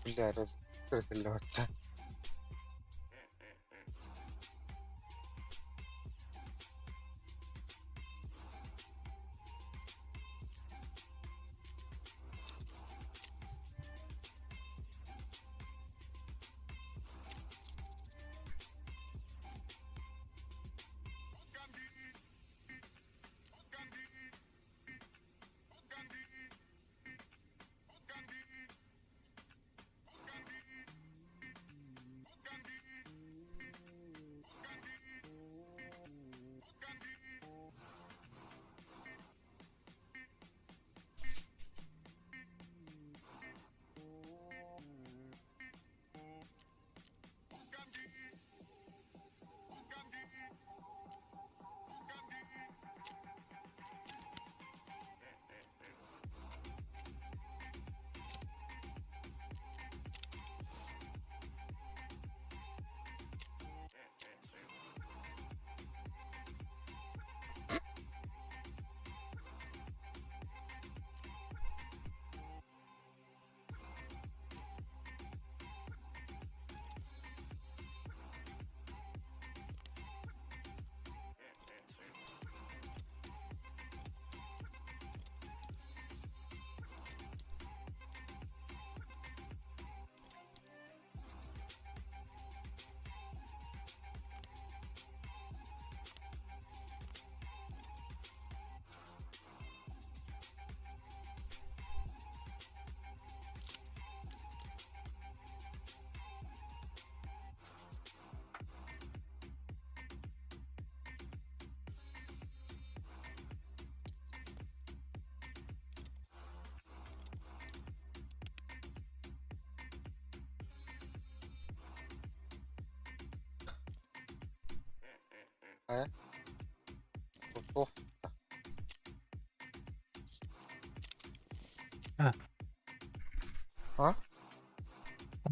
Billari kirkilli hotta. Ha? Tutuh. Ha, Ha?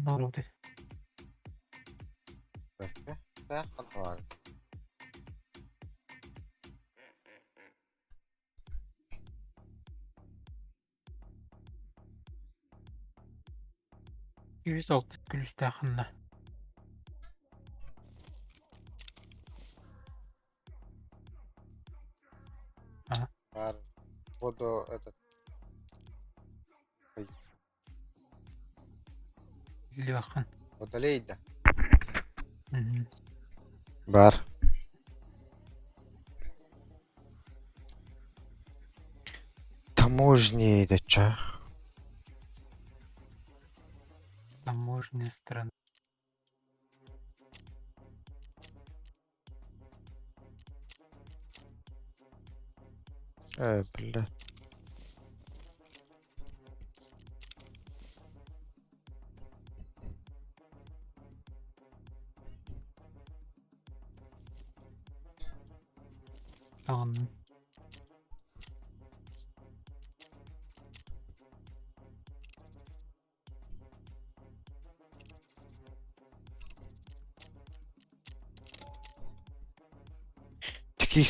doğru de. Bekle. Ne var? Yüz altı gülüş dağında. Ha, Var. Буду этот. Ой, illi bakın. Удалить да. Hı hı. Бар. Таможни да ча. Таможенная страна. Бля. Tamam. Таких.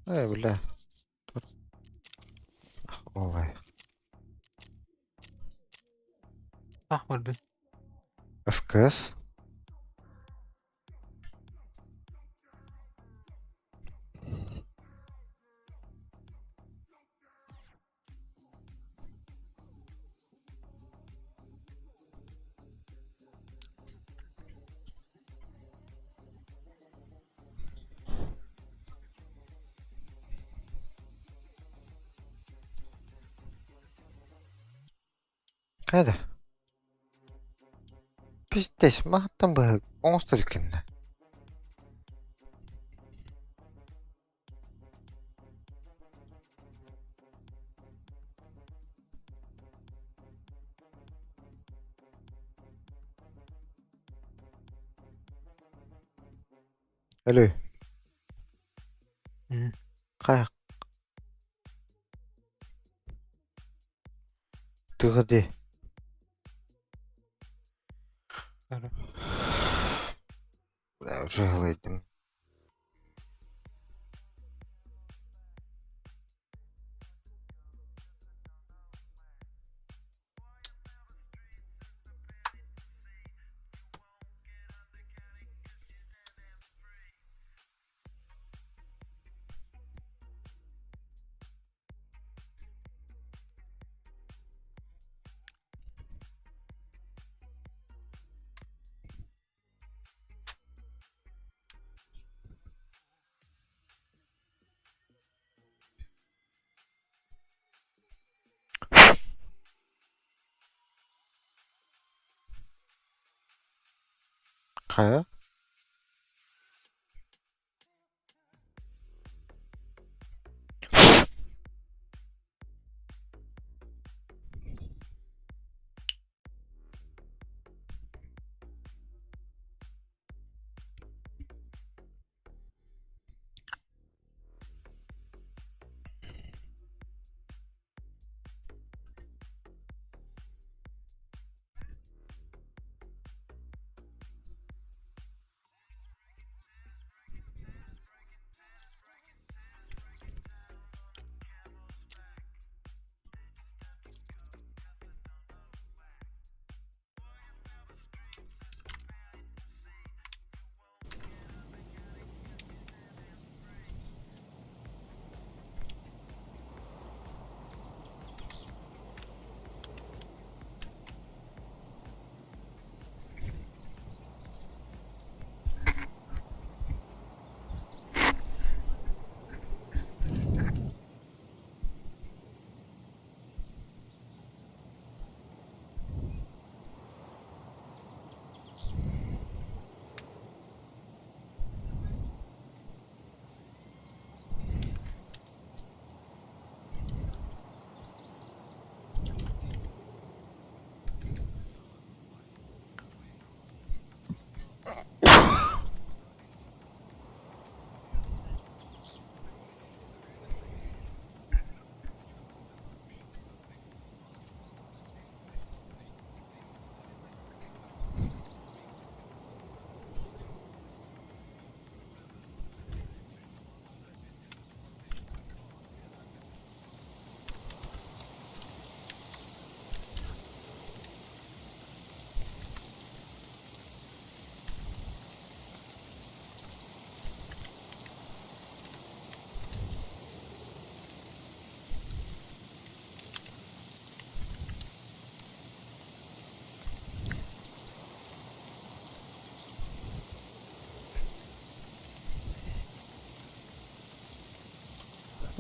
Бля. Тут. Ой. Ahmar Bey. ФКС. Hadi. Пиздец, махтан бы оңстылкинне. Алло. Hı. Кай. Тыгыды. Doğru. Бля, уже ылайдым. Kaya?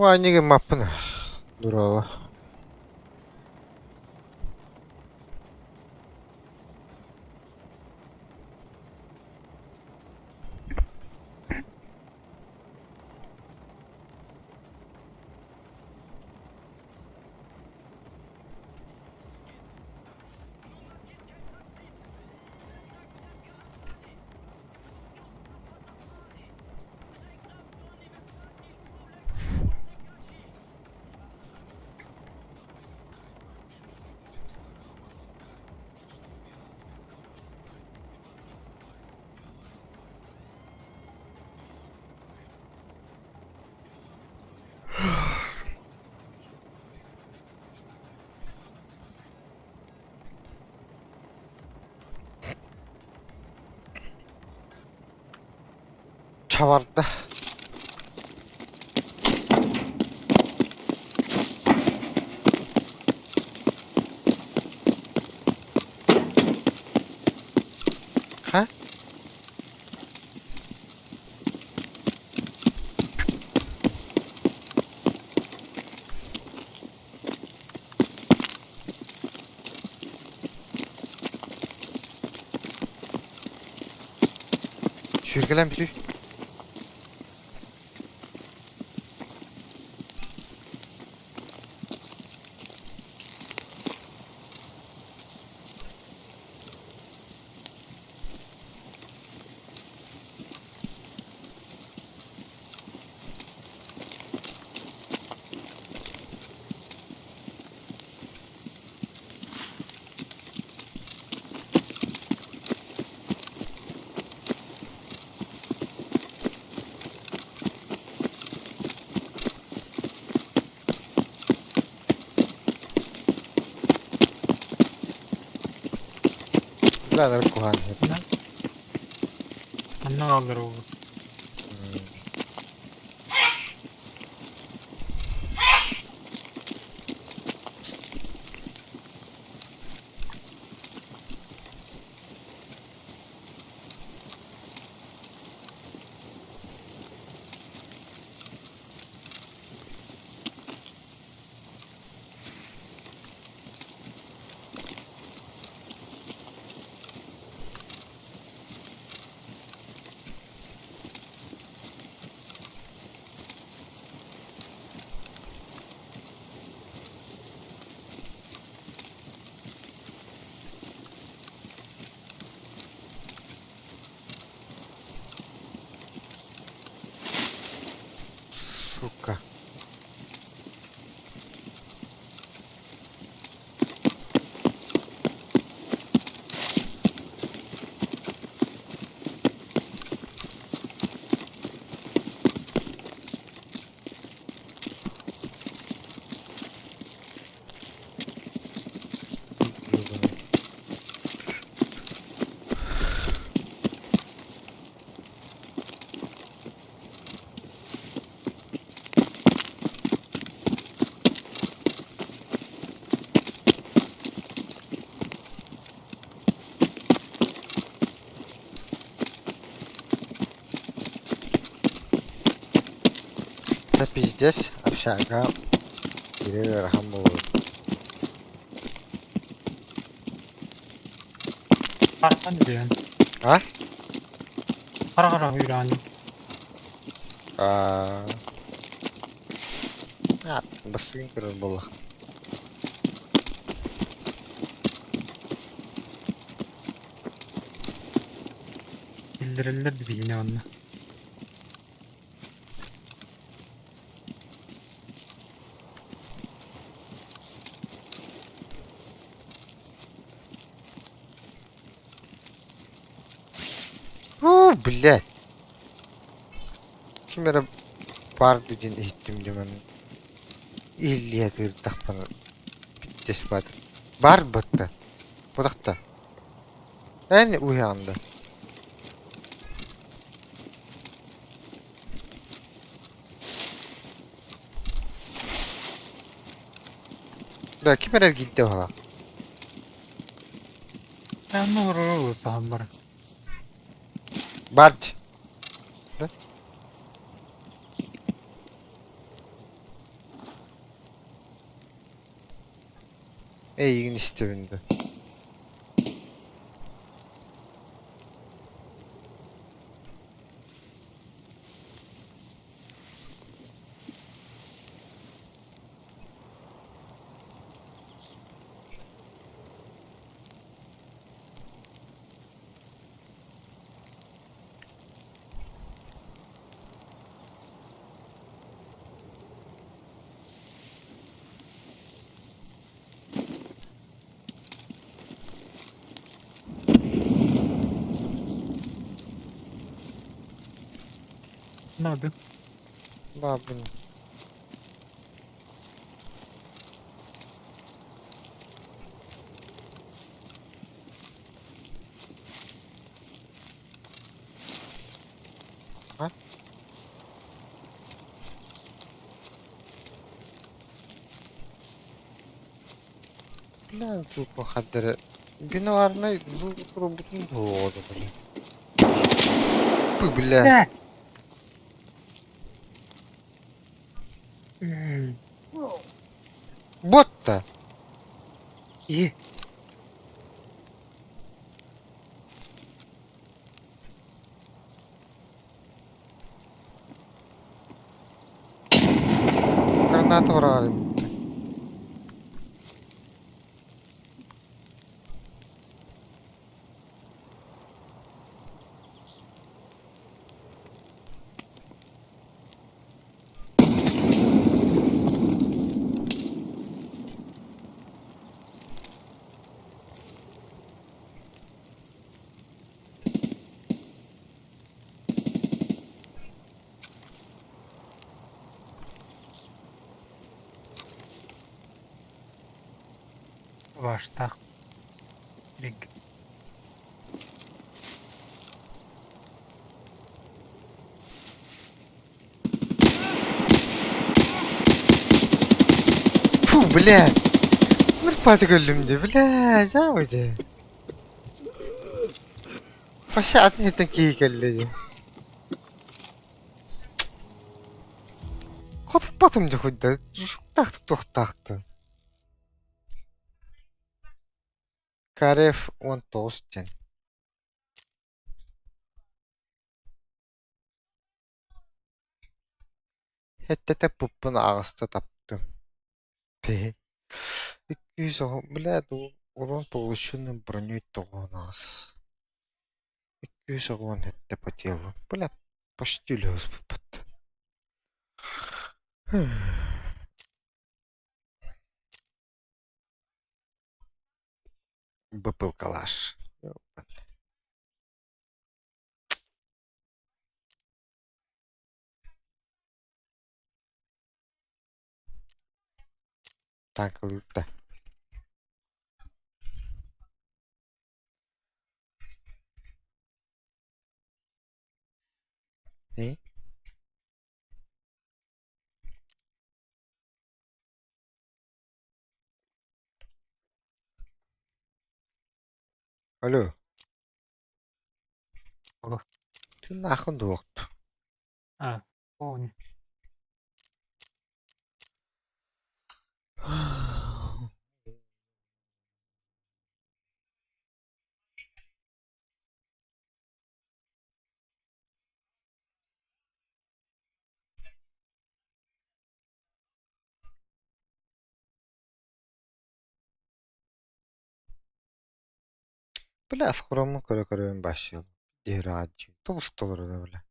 와, 이게 마프나. 돌아와. 차 왔다. 가? Sürgülen biri. Lan alkohol. 안 나가더라고. Шутка. Да пиздец, общага. Деревья рахамбовый. Qarqan diyen. Ha? Qara hüyrani. Ya, basın kırıl bolla. Bildirildi bilini onu. Блядь. Kimere var düzün ihtim diyorum. İlliye tırdak bana. Bittes badı. Var battı. Budakta. Yani uyandı. Da kimere gitti hala. Ben nuru sahambar. Barç. Eyin isteminde. Ne oldu? Babın. Ha? Lan çok muhaddere. Bina var ne? Bu bütün doğru böyle. Bu bile. Ne? Hmm. Bot da. İyi. Granata var abi. Başta. Lig. Фу, блядь. Нырпаты көлімді, блядь, а өзі. Паша атын ертен кей көлді. Қотып батымды құдды. Жұқтақты тоқтақты. Карев 19 тен. Хеттете пуппын ағысты таптым. Пе. 200 блядь, урон полученный броней тогонас. 200 хетте по телу. Блядь, почти лез попад. БП калаш. Так, лута. И? Алло, Ого. ты нахуй доктор. А, помню. Бля, скоро мы көрөм башыл. Дираджи. Товстолор да бля.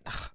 Нах.